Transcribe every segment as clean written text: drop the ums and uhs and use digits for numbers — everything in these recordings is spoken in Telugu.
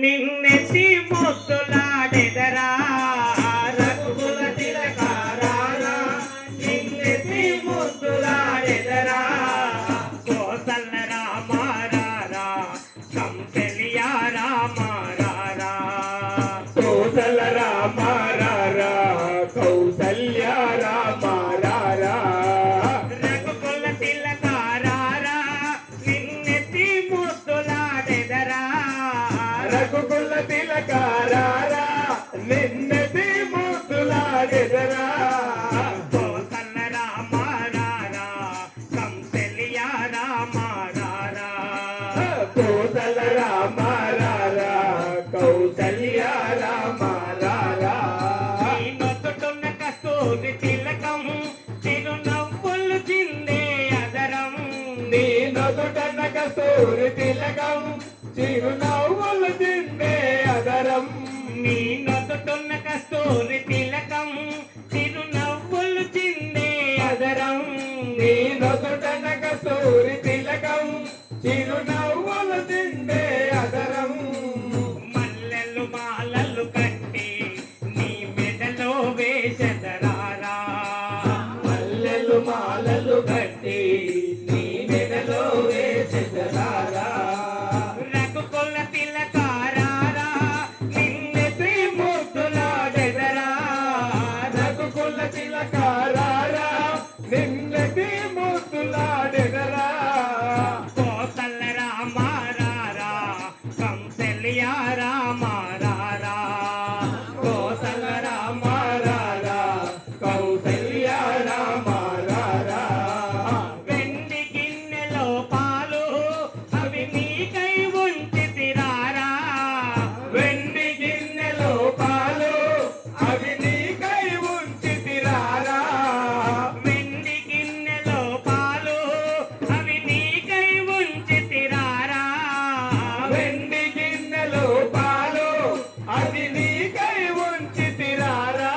నిన్నెత్తి ముద్దులాడెదరా రఘుకుల తిలకారారా నిన్నెత్తి ముద్దులాడెదరా కోసల రామారారా కంసెలియా రామారారా కోసల రామారారా కౌసల్యా రామారారా రఘుకుల తిలకారారా నిన్నెత్తి ముద్దులాడెదరా రఘుకుల తిలకారారా నిన్నెత్తి ముద్దులాడెదరా కోసల రామారారా కంసెలియా రామారారా కోసల రామారారా కౌసల్యా రామారారా నీ నొద్దుటున్న కస్తూరి తిలకం చిరునవ్వులు చిందే అదరం నీ నొదుటన కస్తూరి తిలకం చిరునవ్వులు చిందే అదరం నీ నొద్దుటున్న కస్తూరి తిలకం చిరునవ్వులు చిందే అదరం నీ నొదుటన కస్తూరి తిలకం చిరునవ్వులు చిందే అదరం మల్లెలు మాలలు కట్టి నీ మెడలో వేసెదరారా మల్లెలు మాలలు కట్టి నీ మెడలో వేసెదరారా రఘుకుల తిలకారారా నిన్నెత్తి ముద్దులాడెదరా రఘుకుల తిలకారారా నిన్నెత్తి ముద్దులాడెదరా కోసల రామారారా కంసెలియా రామారారా కోసల రామారారా కౌసల్యా రామారారా వెండి గిన్నెలో పాలు అవి నీకై ఉంచితిరారా వెండి గిన్నెలో పాలు అవి నీకై ఉంచితిరారా వెండి గిన్నెలో పాలు అవి నీకై ఉంచితిరారా వెండి గిన్నెలో పాలు అవి నీకై ఉంచితిరారా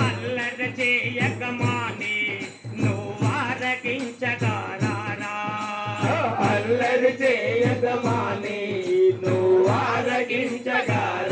అల్లరి చేయకమాని నువ్వారగించగారారా అల్లరి చేయదమాని నువ్వు ఆరగించగారా